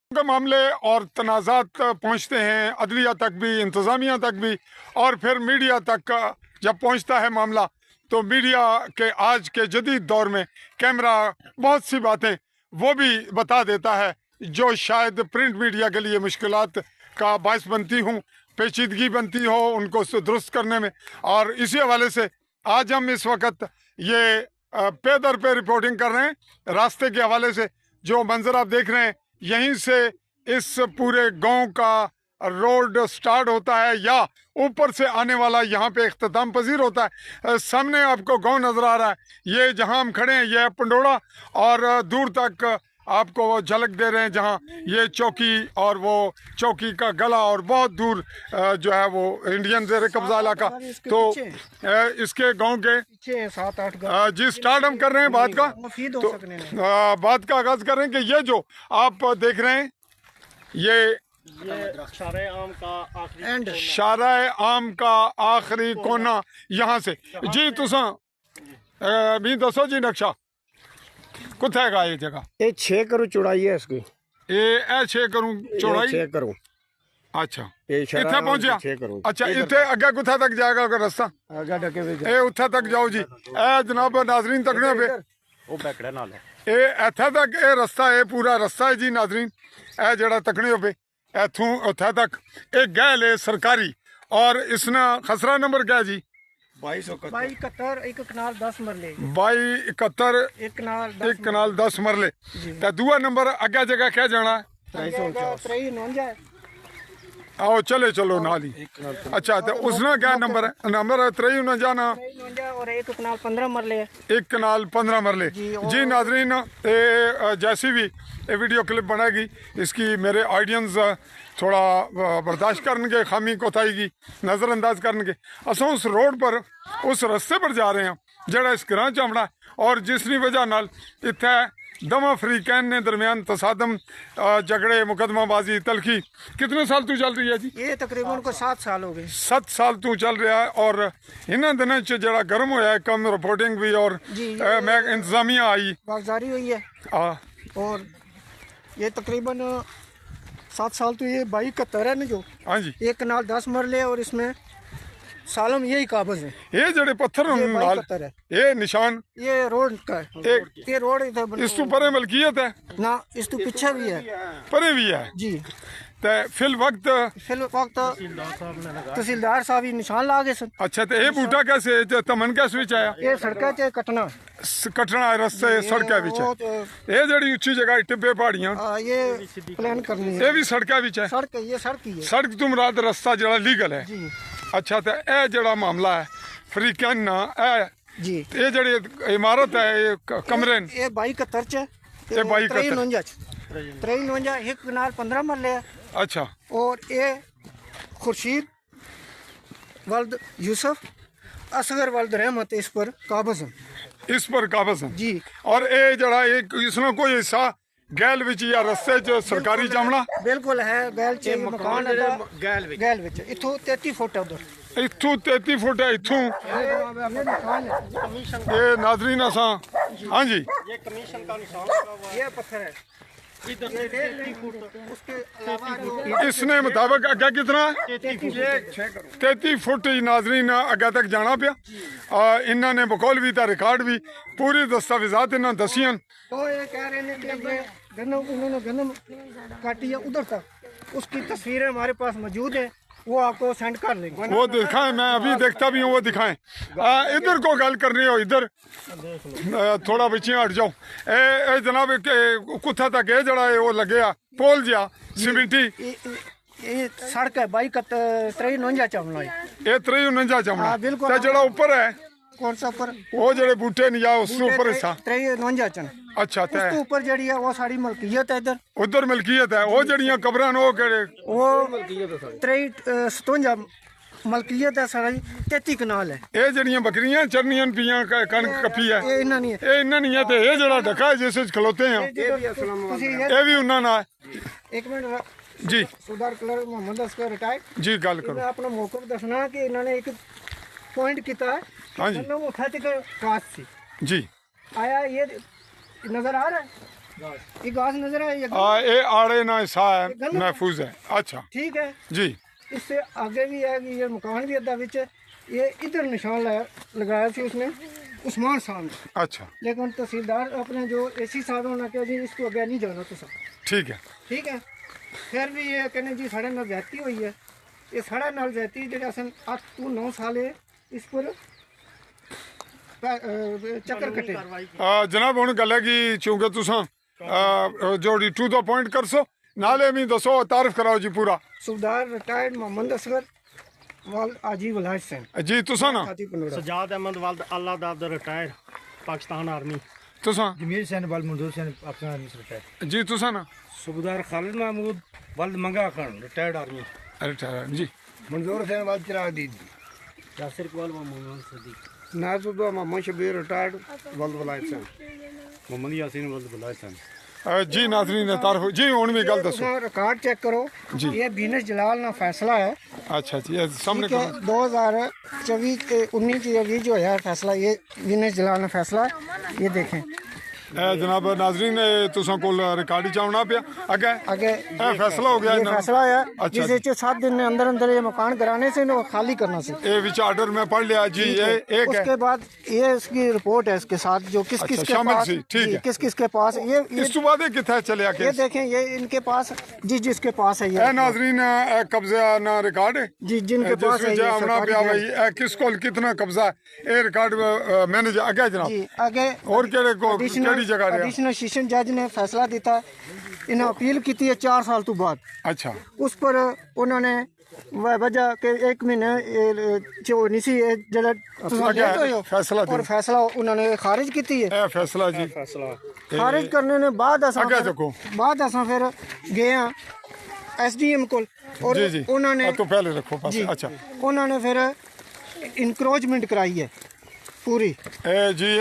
के मामले और तनाज़ात पहुंचते हैं अदलिया तक भी, इंतज़ामिया तक भी, और फिर मीडिया तक जब पहुंचता है मामला, तो मीडिया के आज के जदीद दौर में कैमरा बहुत सी बातें वो भी बता देता है जो शायद प्रिंट मीडिया के लिए मुश्किलात का बायस बनती हूँ, पेचीदगी बनती हो उनको दुरुस्त करने में। और इसी हवाले से आज हम इस वक्त ये पे दर पे रिपोर्टिंग कर रहे हैं। रास्ते के हवाले से जो मंजर आप देख रहे हैं, यहीं से इस पूरे गांव का रोड स्टार्ट होता है या ऊपर से आने वाला यहाँ पे इख्तिताम पजीर होता है। सामने आपको गांव नज़र आ रहा है, ये जहाँ हम खड़े हैं ये है पंडोड़ा, और दूर तक आपको वो झलक दे रहे हैं जहाँ ये चौकी और वो चौकी का गला, और बहुत दूर जो है वो इंडियन ज़ेर कब्जा इलाका। तो इसके गांव के 7-8 जी स्टार्ट हम कर रहे हैं बात का, तो बात का आगाज़ कर रहे हैं कि ये जो आप देख रहे हैं ये शाराए आम का आखिरी कोना यहाँ से। जी तुसा भी दसो जी नक्शा कुत्थे है ये जगह? ये 6 करोड़ चौड़ाई है इसकी। ये 6 करोड़ चौड़ाई। 6 करोड़। अच्छा इतने पहुंचा। 6 करोड़। अच्छा इतने अगे कुत्थे तक जाएगा अगर रास्ता? ये उत्थे तक जाओ जी। ए जनाब नाजरीन तकने पे वो बैकड़ा नाल है। ये इत्थे तक ये रास्ता है, पूरा रास्ता है जी नाजरीन। ए जड़ा तकने पे इथों उत्थे तक एक गैल है सरकारी, और इसना खसरा नंबर क्या है जी? 2271 एक कनाल 10 मरले। 2271 एक कनाल 10 मरले। ते दूआ नंबर अगे जगह क्या जाना है? 349 आओ चले चलो नाल ही। अच्छा तो उसना क्या नंबर है? नंबर है 349 ना, और एक कनाल 15 मरले है। एक कनाल 15 मरले। जी नाजरीन, जैसी भी ये वीडियो क्लिप बनेगी इसकी मेरे ऑडियंस थोड़ा बर्दाश्त करनगे, खामी कोताही की नज़रअंदाज करनगे। अस उस रोड पर उस रस्ते पर जा रहे हैं जड़ा इस ग्रां चामड़ा, और जिसकी वजह नाल इत्थे दमा अफ्रीकैन ने दरमियान तसादम झगड़े मुकदमाबाजी तलखी कितने साल तू चल रही है जी? ये तकरीबन को 7 साल हो गए। 7 साल तू चल रहा है, और इन दिनों च जड़ा गर्म होया है, कम रिपोर्टिंग भी और मैं इंतजामिया आई बागजारी हुई है। और ये तकरीबन 7 साल तो ये 2271 है ना जो। हाँ जी। एक कनाल 10 मरले, और इसमें सालम यही काबज है। ये जड़े पत्थर नाल ये निशान ये रोड का है। ये रोड इधर इस तो परे मलकियत है ना, इस तो पीछे भी है, परे भी है जी। ते फिल वक्त तहसीलदार साहब ही निशान ला गए सर। अच्छा तो ये बूटा कैसे तमन कैसे विच आया? ये सड़का च कटना कटना रास्ते सड़क विच ये जड़ी उच्ची जगह टिब्बे पहाड़ियां ये प्लान करनी है। ये भी सड़क विच है। सड़क ये सड़क ही है। सड़क तुम रात रास्ता जड़ा लीगल है जी। अच्छा तो यह जड़ा मामला है अफ्रीकन ना जी, ये जड़ी इमारत है ये कमरे ये 2271 च ये 53 एक कनाल 15 मरले है। अच्छा। और ये खुर्शीद वल्द यूसुफ असगर वल्द रहमत इस पर काबज है। इस पर काबज है जी। और ये जड़ा एक इसमें कोई हिस्सा गैल विच या रस्ते च सरकारी जामना? बिल्कुल है, गैल च मकान है गैल विच। इथों 33 फुट है उधर। इथों 33 फुट है इथों। ये नाजरीन असा हाँ जी ये कमीशन का निशान, ये पत्थर है इधर से 33 फुट। उसके अलावा इसने मुताबिक अगे कितना? 33 फुट नाजरीन अगे तक जाना पिया। इन्होंने बकौल भी था रिकॉर्ड भी पूरी दस्तावेजात इन्होंने दसियां। तो ये कह रहे हैं कि ये गन्नम उन्होंने गन्नम काटी है उधर तक, उसकी तस्वीरें हमारे पास मौजूद है, वो आपको सेंड कर लेंगे। वो दिखाएं, मैं अभी देखता भी हूँ, वो दिखाएं। इधर को गल करनी हो इधर थोड़ा पीछे हट जाओ। ए जनाब कुत्था तक है जड़ा वो लगे आ पोल जिया सीमेंटी। ये सड़क है 52-53 चमड़ा। ये 53 चमड़ा बिल्कुल। जड़ा ऊपर है कौन सा ऊपर? वो जड़े बूटे नहीं आ उसके ऊपर हिस्सा 53 चन। अच्छा उसके ऊपर जड़ी है वो साड़ी मलकियत है। इधर उधर मलकियत है। वो जड़ियां कब्रां वो केड़े? वो 53 मलकियत है सारी। 33 कनाल है। ये जड़ियां बकरियां चरनियां पियां कणक कपी है ये इन्ना नहीं है। ये इन्ना नहीं है ते ये जड़ा ढका है जिस विच खलोते हैं ये भी उन्ना ना है। एक मिनट जी सुधार कलर मोहम्मद असगर रिटायर्ड जी गल करो। मैं अपना मौका दसना कि इन्होंने एक पॉइंट किया है। हाँ जी उठा के काश से जी आया, ये नजर आ रहा है ये घास नजर है, ये आड़े ना सा है, महफूज है। अच्छा ठीक है जी। इससे आगे भी है कि ये मकान भी अद्धा विच ये इधर निशान लगाया थी उसने उस्मान साहब ने। अच्छा लेकिन तहसीलदार अपने जो एसी साहब ने कहा जी इसको अगे नहीं जाना तो सब ठीक है। ठीक है। फिर भी ये कहने जी साढ़े नाल ज्यादती हुई है, ये साढ़े नाल ज्यादती जेह्ड़े असें 8 to 9 साल इस पर चक्कर कटे। जनाब हुण गल है कि चूंकि तुसां जोड़ी टू द पॉइंट कर सो नाले में दसो तारीफ कराओ जी पूरा। सूबेदार रिटायर्ड मोहम्मद असगर वाल आजी वलायत सिंह जी। तुसां ना सजाद अहमद वाल्द अल्लाह दाद रिटायर पाकिस्तान आर्मी। तुसां जमील हुसैन वाल मंजूर हुसैन पाकिस्तान आर्मी से रिटायर। जी। तुसां ना सूबेदार खालिद महमूद वाल मंगा खान रिटायर्ड आर्मी। रिटायर जी। मंजूर हुसैन वाल चिराग दीद। यासिर इकबाल व मोहम्मद सदीक। नाजुद्दीन मोहम्मद शबीर रिटायर्ड वाल वलायत सिंह। मोहम्मद यासीन वाल्द वलायत सिंह। जी नाज़रीन तारीफ जी। हुण भी गल दसो। रिकॉर्ड चेक करो जी। ये बीनस जलाल ना फैसला है। अच्छा जी। ये सामने ठीक है 2024-19 के अभी जो है फैसला ये बीनस जलाल ना फैसला है। ये देखें जनाब नाज़रीन तुसां कोल रिकॉर्ड च आउणा पिया अगे आगे फैसला हो गया ये इन्हां फैसला है अच्छा जिसे 7 दिन में अंदर अंदर ये मकान कराने से इन्हें खाली करना से। ये विच ऑर्डर में पढ़ लिया जी। ये एक है उसके बाद ये इसकी रिपोर्ट है इसके साथ जो किस किस अच्छा, के शामिल पास थी, ठीक है। किस किस के पास ये इस तो बाद किथे चलिया ये केस। देखें ये इनके पास जिस जिसके पास है ए ये नाज़रीन कब्जा ना रिकॉर्ड है जी जिनके पास है जिस ये आमना सरकारी पिया है। भाई किस कोल कितना कब्जा है ये रिकॉर्ड मैनेज आगे जनाब। जी आगे और केड़े को केड़ी जगह रहा। एडिशनल सेशन जज ने फैसला दिता है इन्हें अपील की है 4 साल तो बाद। अच्छा उस पर उन्होंने वजह के 1 महीने जो निसी जड़ा फैसला और फैसला उन्होंने खारिज की है। ए फैसला जी। खारिज करने ने बाद आगे देखो। बाद असा फिर गए SDM को और जी जी। उन्होंने तो पहले रखो पास। जी अच्छा उन्होंने फिर इंक्रोचमेंट कराई है पूरी ए जी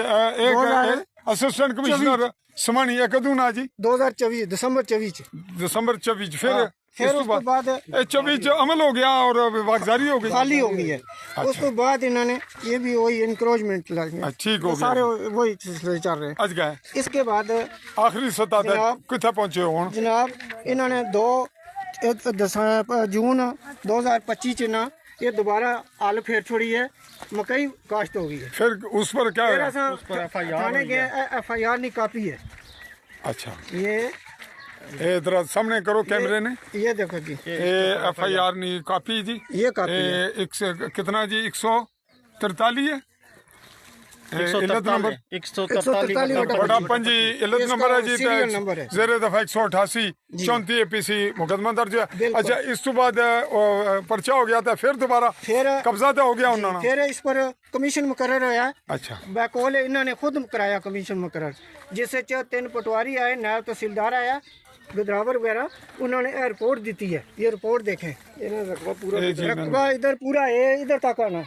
एक असिस्टेंट कमिश्नर समानी है कदू ना जी 2024 दिसंबर 24 दिसंबर 24 फिर उसके बाद 24 अमल हो गया और वागजारी हो गई खाली हो गई है। उस तो बाद इन्होंने ये भी वही इंक्रोचमेंट लगे ठीक हो गया सारे वही सिलसिले चल रहे हैं। अज गए इसके बाद आखिरी सतह तक किथे पहुंचे हो हुण जनाब इन्होंने 2 जून 2025 च ना ये दोबारा आल फेर छोड़ी है मकई काश्त हो गई है। फिर उस पर क्या फिर है। असां थाने गए FIR नी कापी है। अच्छा ये इधर सामने करो कैमरे ने। ये देखो जी ये FIR नी कॉपी जी। ये कापी है। कितना जी 143 है इलत नंबर 143 बड़ा पंजी इलत नंबर है जी सीरियल नंबर है। जेरे दफा 188 34 APC मुकदमा दर्ज है। बिल्कुल। अच्छा इस तो बाद पर्चा हो गया था फिर दोबारा फिर कब्जा तो हो गया उन्होंने। फिर इस पर कमीशन मुकर्रर होया। अच्छा बैकॉल इन्होंने खुद कराया कमीशन मुकर्रर जिससे 3 पटवारी आए नायब तहसीलदार आया गिदरावर वगैरह उन्होंने रिपोर्ट दी है। ये रिपोर्ट देखें रकबा पूरा रकबा इधर पूरा है इधर तक आना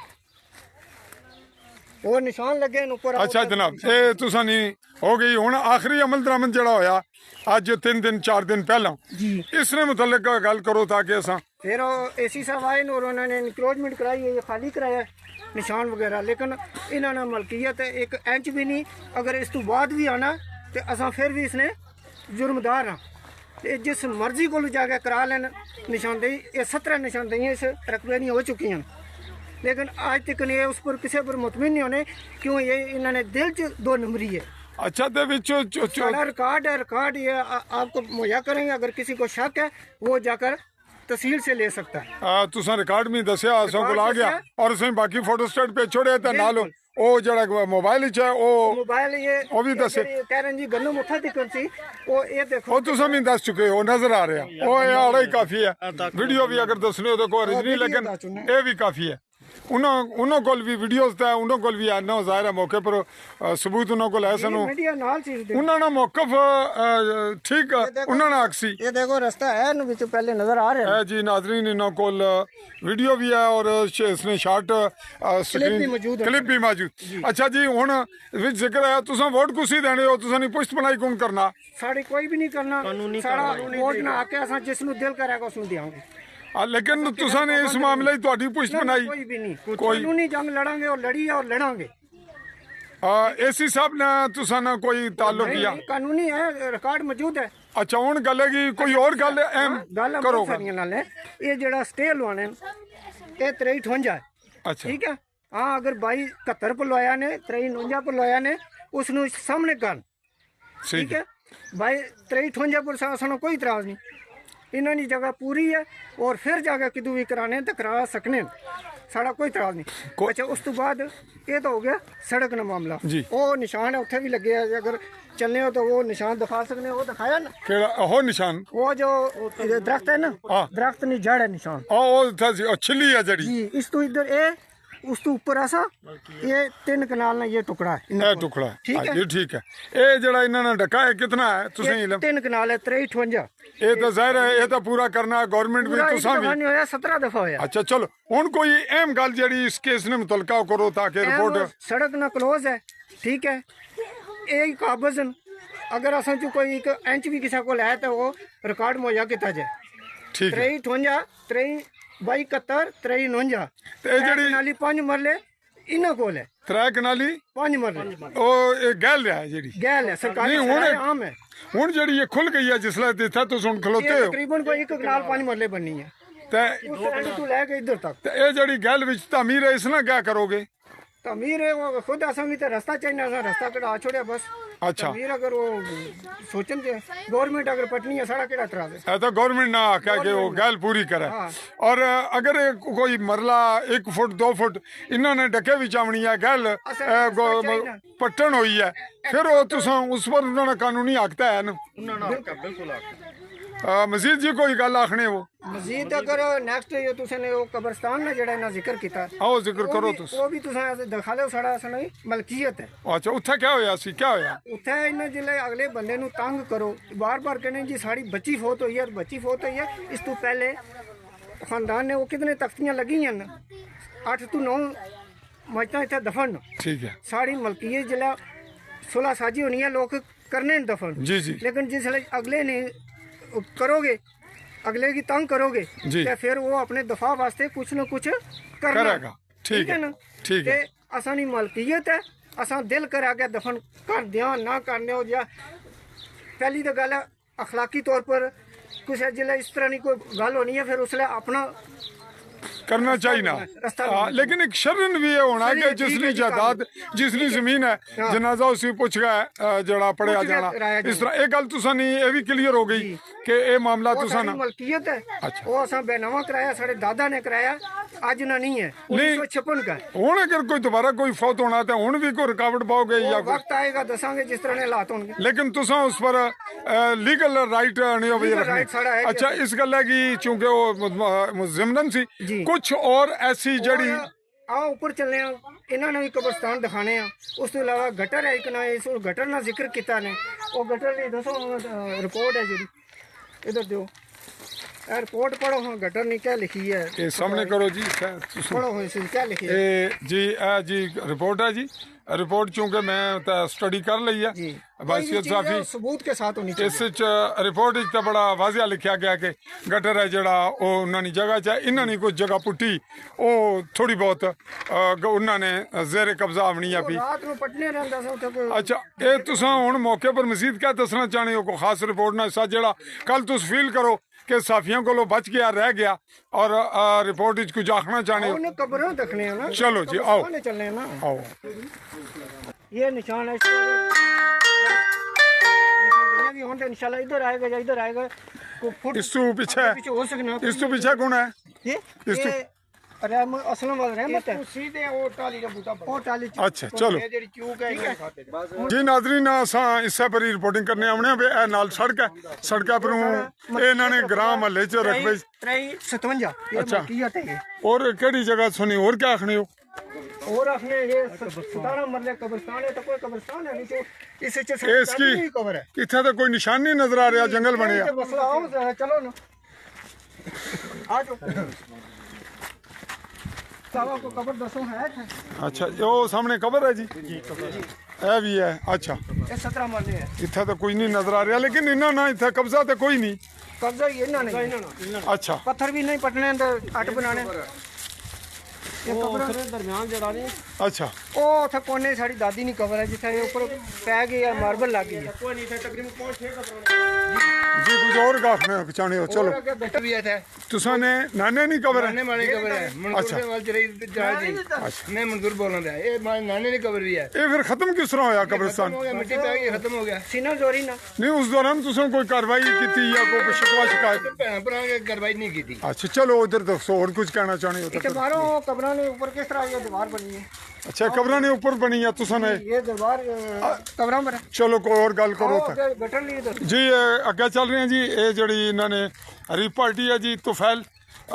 वो निशान लगे ऊपर। अच्छा जनाब ये तुसा नहीं हो गई हुण आखिरी अमल दरामद जड़ा होया अज 3 दिन 4 दिन पहला जी इसने मुतलक गल करो ताकि असा फिर AC साहब आए और उन्होंने इंक्रोचमेंट कराई है ये खाली कराया निशान वगैरह लेकिन इन्होंने मलकियत 1 इंच भी नहीं। अगर इस तो बाद भी आना तो असा फिर भी इसने जुर्मदार हाँ ते जिस मर्जी को जाके करा लेन निशानदेही। ये 17 निशानदेहियाँ इस रकबे नहीं हो चुकी हैं लेकिन आज तक ये उस पर किसी पर मुतमिन नहीं होने क्यों ये इन्होंने दिल च 2 नंबरी है। अच्छा तो विचो सारा रिकॉर्ड है रिकॉर्ड ये आपको मुहैया करेंगे। अगर किसी को शक है वो जाकर तहसील से ले सकता है। तुसा रिकॉर्ड में दसिया असों को आ गया और उसमें बाकी फोटो स्टेट पे छोड़े तो नालो ओ जड़ा मोबाइल च ओ मोबाइल ये वो भी दसे कह रहे जी गन्नू मुठा दिक्कत सी वो ये देखो ओ तुसा भी दस चुके हो नजर आ रहा ओ ये आड़ा ही काफी है। वीडियो भी अगर दसने हो तो कोई अर्ज नहीं लेकिन ये भी काफी है। उन्हों को भी वीडियोस दा उन्हों को भी आना जाहिर है मौके पर सबूत उन्हों को है सनु मीडिया नाल चीज दे उन्होंने मौकफ ठीक उन्होंने आखसी ये देखो रास्ता है नु विच पहले नजर आ रहा है जी नाजरीन इन्हों को वीडियो भी है और इसने शॉर्ट क्लिप भी मौजूद। अच्छा जी हुण विच जिक्र है तुसा वोट कुसी देने हो तुसा नहीं पुष्ट बनाई कौन करना साड़ी कोई भी नहीं करना साड़ा वोट ना आके असा जिस नु दिल करेगा उस नु देंगे। लेकिन तुसा ने इस मामले थोड़ी पुष्ट बनाई कोई भी नहीं कानूनी जंग लड़ांगे और लड़ी और लड़ांगे। एसी साहब ने तुसा ना कोई ताल्लुक नहीं, किया? नहीं, कानूनी है, रिकॉर्ड मौजूद है। अच्छा हुन गल है कि कोई और गल अहम गल करो। सारियां नाल है ये जेड़ा स्टे लवाने ये 5358 है। अच्छा ठीक है हाँ, अगर 2271 पर लवाया ने 5359 पर लवाया ने उसनु सामने कर ठीक है। 2358 पर सानू कोई इतराज नहीं, इन्हों की जगह पूरी है और फिर जाके कितों भी कराने तो करा सकने, साड़ा कोई इतराज नहीं। अच्छा उस तो बाद ये तो हो गया सड़क का मामला जी। वो निशान है उत्थे भी लगे है, अगर चलने हो तो वो निशान दिखा सकने, वो दिखाया ना केड़ा हो निशान? वो जो दरख्त है ना, हाँ। दरख्त नहीं जड़ है निशान ओ था जी, छिली है जड़ी जी। इस तो इधर ए उस तो ऊपर ऐसा ये 3 कनाल ना ये टुकड़ा है ए टुकड़ा है। ठीक है। जी ठीक है। ए जड़ा इन्होंने ढका है कितना है तुसें इलम? 3 कनाल है 5358 ये तो जाहिर है ये तो पूरा करना गवर्नमेंट भी पूरा एक तुसा दफा भी। नहीं होया 17 दफा होया। अच्छा चलो हुन कोई अहम गल जड़ी इस केस ने मुतलका करो ताकि वो रिपोर्ट। सड़क ना क्लोज है ठीक है। एक काबज अगर असां चो कोई एक इंच भी किसी को है तो वो रिकॉर्ड मुहैया किया जाए। ठीक है। 5358 2271 5359 ते जेड़ी नाली 5 मरले इन्हां कोल है, 3 कनाली 5 मरले ओ ये गल है जेड़ी गैल है सरकारी नहीं, हुन- सराय आम है। हुन जेड़ी ये खुल गई है जिसले इत्थे तुस हुन खलोते ये हो तकरीबन कोई 1 कनाल 5 मरले बननी है ते उस एंड तो लेके इधर तक। ते ये जेड़ी गल विच तामीर है इसने क्या करोगे? तमीर है वो खुद असां भी तो रास्ता चाहिए, असां रास्ता कटा छोड़िया बस। अच्छा तमीर अगर वो सोचन के गवर्नमेंट अगर पटनी है साड़ा केड़ा एतराज है। ऐ तो गवर्नमेंट ना आख्या कि वो गल पूरी करे। हाँ। और अगर कोई मरला 1 फुट 2 फुट इन्होंने डके विच आवनी है गल चाहिए। पट्टन हुई है फिर वो तुसा उस पर उन्होंने कानूनी हक है ना। बिल्कुल मजीद जी कोई गल आखनी वो मजीद अगर नेक्स्ट ये तुसें वो कब्रस्तान ना जेड़ा ना जिक्र किया आओ जिक्र करो तुस। वो भी तुसें दिखा लो साड़ा असली मलकीयत है। अच्छा उत्थे क्या होया सी क्या होया? उत्थे इन्हें जिले अगले बंदे नु तंग करो बार बार कहने जी साड़ी बच्ची फोत हुई है बच्ची फोत हुई है। इस तो पहले खानदान ने वो कितने तख्तियां लगी हैं 8 to 9 मजता इतने दफन ठीक है साड़ी मलकीयत जिला सुलह साजी होनी है लोग करने न दफन। जी जी लेकिन जिसले अगले ने करोगे अगले की तंग करोगे जी। तो फिर वो अपने दफा वास्ते कुछ न कुछ करना करेगा। ठीक है ना ठीक है। ते असानी मलकीयत है असा दिल कर आगे दफन कर दिया ना करने हो या पहली तो गल है अखलाकी तौर पर कुछ जिले इस तरह की कोई गल होनी है फिर उसले अपना करना चाहिए ना। रास्ता लेकिन एक शर्न भी है होना कि शर्न, ठीक जिसनी है जी, जायदाद जिसनी जमीन है हाँ। जनाजा उसी पुछ गया जड़ा पड़िया पुछ गया, जाना कराया इस तरह एक गल तुसा नहीं ये भी क्लियर हो गई कि ये मामला वो तुसा सारी ना। मलकीयत है अच्छा। वो असा बेनामा कराया साढ़े दादा ने कराया आज ना नहीं है 1956 का है। हुन अगर कोई दोबारा कोई फौत होना तो हुन भी कोई रुकावट पाओगे या वो कोई? वक्त आएगा दसांगे जिस तरह ने हालात होंगे। लेकिन तुसा उस पर लीगल राइट नहीं हो Legal right साढ़ा है अच्छा इस गल है कि चूंकि वो जिमनन सी जी। कुछ और ऐसी जड़ी आओ ऊपर चलने इन्होंने भी कब्रस्तान दिखाने उस तो अलावा गटर है एक ना इस गटर ना जिक्र किया ने वो गटर की दसो रिपोर्ट है जी इधर दो रिपोर्ट पढ़ो हाँ गटर ने क्या लिखी है ये सामने करो जी पढ़ो हाँ इसमें क्या लिखी है जी जी रिपोर्ट है जी रिपोर्ट चूंकि मैं स्टडी कर ली है जी बासियत साफी सबूत के साथ होनी इस चाहिए। रिपोर्ट तो बड़ा वाजिया लिखा गया कि गटर है जड़ा उन्होंने जगह च इन्होंने कुछ जगह पुट्टी वो थोड़ी बहुत उन्होंने जेर कब्जा आवनी है पी। रात में पटने रहता सा उत्थे कोई अच्छा ये तुसा हुन मौके पर मजीद क्या दसना चाहते हो कोई खास रिपोर्ट ना हिस्सा जड़ा कल तुस फील करो कि साफियों को बच गया रह गया और रिपोर्ट विच कुछ आखना चाहते हो? उन्हें कब्रें देखने हैं ना चलो जी, आओ। कब्रिस्तान चलने हैं ना आओ ये निशान है भी होंगे इंशाल्लाह इधर आएगा या इधर आएगा को फुट इस तू पीछे पीछे हो सकना इस तू पीछे कौन है? ये इस तो- ये रहमत असलम वाला रहमत है सीधे वो टाली का बूटा वो टाली अच्छा चलो ये जेडी चूक है ये खाते ने। जी नाजरीन असां इस्से पर ही रिपोर्टिंग करने आने वे ए नाल सड़क है सड़का पर इन्होंने ग्राम महल्ले च रख बई 57 अच्छा। मलकियत है ये और केड़ी जगह सुनी और क्या आखनी हो? और अपने ये 17 मरले कब्रिस्तान है तो कोई कब्रिस्तान है नहीं तो इससे इसकी कवर है इतना तो कोई निशान नहीं नजर आ रहा जंगल बने ये मसला आओ जरा चलो ना आ जाओ सावा को कब्र दसो है अच्छा वो सामने कबर है जी है भी है। अच्छा ये 17 मरले है इतना तो कोई नहीं नजर आ रहा लेकिन इन्हों ना इतना कब्जा तो कोई नहीं। कब्जा ये ना नहीं अच्छा पत्थर भी नहीं पटने अंदर अट बनाने ये कब्र दरमियान जड़ा ने अच्छा ਉਹ ਉੱਥੇ ਕੋਨੇ ਸਾਡੀ ਦਾਦੀ ਨਹੀਂ ਕਬਰ ਹੈ ਜਿੱਥੇ ਇਹ ਉੱਪਰ ਪੈ ਗਈ ਹੈ ਮਾਰਬਲ ਲੱਗ ਗਈ ਹੈ जी कुछ और गाफ में चाहने हो चलो ਅੱਗੇ ਬੈਠਾ ਵੀ ਹੈ तुसा ने नाने नहीं कबर है नाने वाली कबर है अच्छा। मंदूर वाल चली जा जी मैं मंदूर बोल रहा है ये नाने की कबर भी है ये फिर खत्म किस तरह होया कब्रिस्तान हो गया मिट्टी पे आ गई खत्म हो गया ਸੀਨਾ ਜ਼ੋਰੀ ਨਾ नहीं उस दौरान तुसा कोई कार्रवाई की थी या कोई शिकवा शिकायत भैन भरा के कार्रवाई नहीं की थी अच्छा चलो उधर दसो और कुछ कहना चाहने हो ਇੱਥੇ तो ਬਾਹਰੋਂ ਕਬਰਾਂ ਦੇ ਉੱਪਰ ਕਿਸ ਤਰ੍ਹਾਂ ਇਹ ਦੀਵਾਰ ਬਣੀ ਹੈ अच्छा कब्र ने ऊपर बनी है तुसा ने ਇਹ ਦੀਵਾਰ ਕਬਰਾਂ ਪਰ चलो कोई और गल करो तो ਗਟਰ ਲਈ ਦੱਸੋ जी अगे चल रहे हैं जी ये जड़ी इन्होंने हरीफ पार्टी है जी तुफैल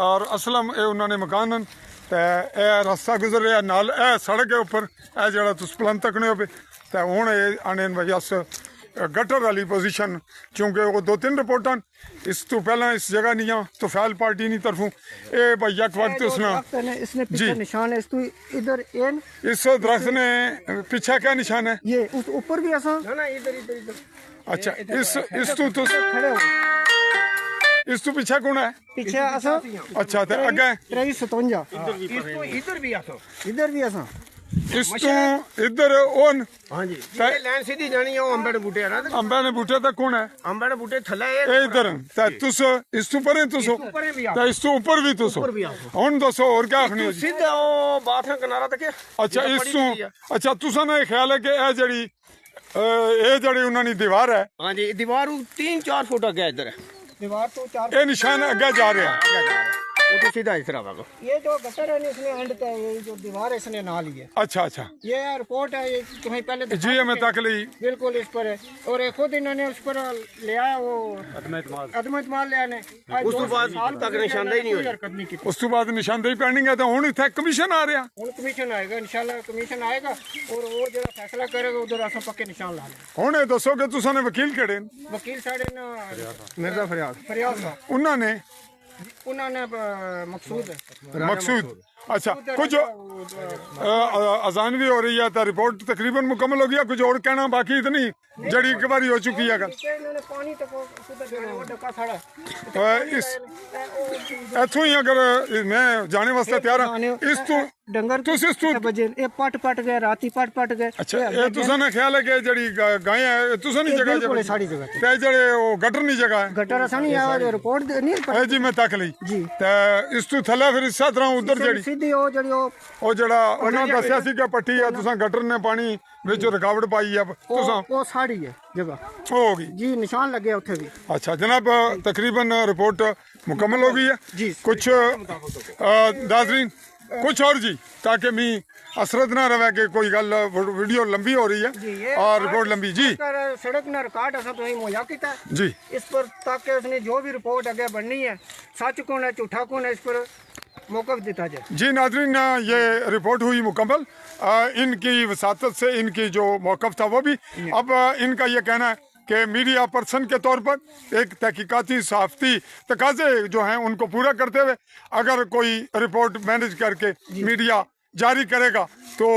और असलम ये उन्होंने मकान हैं ते ए रास्ता गुजर रहा नाल ए सड़क है ऊपर ए जड़ा तुस पलन तकने हो पे ते हुण ये आने भाई अस गटर वाली पोजीशन क्योंकि वो 2-3 रिपोर्टां इस तो पहला इस जगह नहीं आ तुफैल पार्टी नहीं तरफों ए भाई एक वक्त उसने इसने पीछे निशान है इस तो इधर एन इस दरख्त ने पीछे क्या निशान है ये उस ऊपर भी ऐसा ना ना इधर इधर इधर अच्छा इस तो खड़े हो इस तो पीछे कौन है पीछे ऐसा अच्छा ते अगे 2357 इधर भी आसो इधर भी ऐसा इस तो इधर ओन हाँ जी ये लाइन सीधी जानी है अंबे दे बूटे है ना अंबे ने बूटे तक कौन है अंबे दे बूटे थल्ले ए इधर ते तुस इस तो परे तुस ऊपर भी ते इस तो ऊपर भी तुस हुन दसो और क्या आखनी है जी? सीधा ओ बाथरूम किनारा तक अच्छा इस तो अच्छा तुसा ने ख्याल है कि ए जड़ी ए जड़ी उन्होंने दीवार है हाँ जी दीवार 3-4 फुट आगे इधर है दीवार तो 4 ए निशान अगे जा रहा है वो तो सीधा इस तरह ये जो गटर है इसने एंड पे ये जो दीवार है इसने ना ली है अच्छा अच्छा ये रिपोर्ट है ये तुम्हें पहले दिखा जी मैं चुके हैं। तक ली बिल्कुल इस पर है और एक खुद इन्होंने उस पर ले आया वो अदमत माल ले आने उस तो बाद तक निशानदेही नहीं हुई। हरकत नहीं की उस तो बाद निशानदेही पेंडिंग है तो हुन इत्थे कमीशन आ रहा ਹੁਣ ਕਮਿਸ਼ਨ ਆਏਗਾ ਇਨਸ਼ਾਅੱਲਾ ਕਮਿਸ਼ਨ ਆਏਗਾ ਔਰ ਉਹ ਜਿਹੜਾ ਫੈਸਲਾ ਕਰੇਗਾ ਉਧਰ ਅਸਾਂ ਪੱਕੇ ਨਿਸ਼ਾਨ ਲਾ ਲਏ हुन ये दसो कि तुसा ने वकील केड़े ने? ਵਕੀਲ ਸਾਡੇ ਨਾ मिर्जा फरियाद ਫਰਿਆਦ ਸਾਹਿਬ उन्होंने ਉਹਨਾਂ ਨੇ ਮਕਸੂਦ ਹੈ मकसूद अच्छा कुछ अजान भी हो रही है तो रिपोर्ट तकरीबन मुकम्मल हो गया कुछ और कहना बाकी इतनी जड़ी एक बारी हो चुकी है ਇਹਨਾਂ ਨੇ ਪਾਣੀ ਤੱਕ ਸੁਧਰ ਦੇਣਾ ਉਹ ਡੱਕਾ ਸਾੜਾ इस इथों ही अगर मैं जाने वास्ते तैयार हाँ इस तो डंगर तुस इस तो बजे ये पट गए राती पट गए अच्छा ये तुसा ने ख्याल है कि जड़ी गाय है तुसा नहीं जगह बिल्कुल सारी जगह ते जड़े वो गटर नहीं जगह है गटर असा नहीं आया रिपोर्ट नहीं ए जी मैं तक ली जी ते इस तो थल्ले फिर इस तरह उधर जड़ी सीधी वो जड़ी ਉਹ ਜਿਹੜਾ ਉਹਨਾਂ ਦੱਸਿਆ ਸੀ ਕਿ ਪੱਟੀ ਆ ਤੁਸੀਂ ਗਟਰ ਨੇ ਪਾਣੀ ਵਿੱਚ ਰੁਕਾਵਟ ਪਾਈ ਆ ਤੁਸੀਂ वो साड़ी है जगह ਹੋ गई जी निशान लगे उत्थे भी अच्छा जनाब तकरीबन रिपोर्ट मुकम्मल हो गई है जी। कुछ नाज़रीन कुछ और जी ताकि मी असरत ना रहे कि कोई गल वीडियो लंबी हो रही है और रिपोर्ट लंबी जी सड़क ना रिकॉर्ड असा तो मुहैया किया है जी इस पर ताकि उसने जो भी रिपोर्ट आगे बननी है सच कौन है झूठा कौन है इस पर मौक़िफ़ देता जाए जी नाज़रीन ये रिपोर्ट हुई मुकम्मल इनकी वसातत से इनकी जो मौक़िफ़ था वो भी अब इनका ये कहना है कि मीडिया पर्सन के तौर पर एक तहकीकाती सहाफ़ती तकाज़े जो हैं उनको पूरा करते हुए अगर कोई रिपोर्ट मैनेज करके मीडिया जारी करेगा तो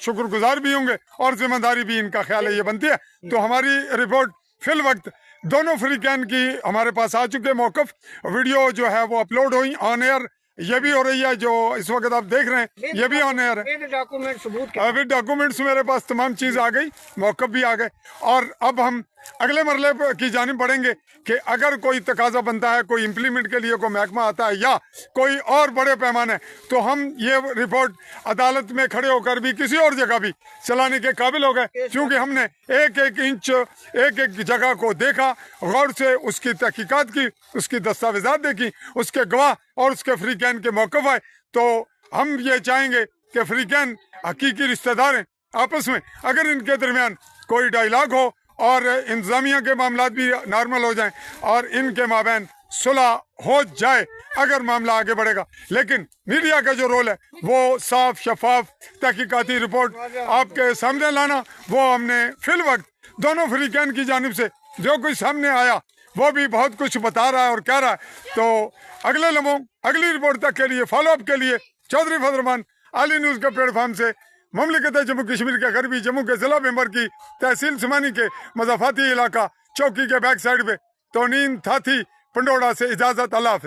शुक्रगुजार भी होंगे और जिम्मेदारी भी इनका ख्याल है ये बनती है तो हमारी रिपोर्ट फिल वक्त दोनों फ्रीकैन की हमारे पास आ चुके मौक़िफ़ वीडियो जो है वो अपलोड हुई ऑन एयर ये भी हो रही है जो इस वक्त आप देख रहे हैं ये भी ऑन एयर है डॉक्यूमेंट सबूत के अभी डॉक्यूमेंट्स मेरे पास तमाम चीज़ आ गई मौक़िफ़ भी आ गए और अब हम अगले मरले की जानिब बढ़ेंगे कि अगर कोई तकाजा बनता है कोई इम्प्लीमेंट के लिए कोई महकमा आता है या कोई और बड़े पैमाने तो हम ये रिपोर्ट अदालत में खड़े होकर भी किसी और जगह भी चलाने के काबिल हो गए क्योंकि हमने एक एक इंच एक एक जगह को देखा गौर से उसकी तहकीकात की उसकी दस्तावेजात देखी उसके गवाह और उसके फ्रीकैन के मौक़िफ़ आए तो हम ये चाहेंगे कि फ्रीकैन हकीकी रिश्तेदार हैं आपस में अगर इनके दरमियान कोई डायलॉग हो और इंतज़ामिया के मामला भी नॉर्मल हो जाएं और इनके माबैन सुलह हो जाए अगर मामला आगे बढ़ेगा लेकिन मीडिया का जो रोल है वो साफ शफाफ तहकीकाती रिपोर्ट आपके सामने लाना वो हमने फिल वक्त दोनों फ्रीकैन की जानिब से जो कुछ सामने आया वो भी बहुत कुछ बता रहा है और कह रहा है तो अगले लम्हों अगली रिपोर्ट तक के लिए फॉलोअप के लिए चौधरी फजल रहमान आली न्यूज़ के प्लेटफॉर्म से ममलिकत जम्मू कश्मीर के गरबी जम्मू के ज़िला मेंबर की तहसील सुमानी के मज़ाफ़ाती इलाका चौकी के बैक साइड पे तोनीन थाथी पंडोड़ा से इजाज़त अल्लाह हाफ़िज़।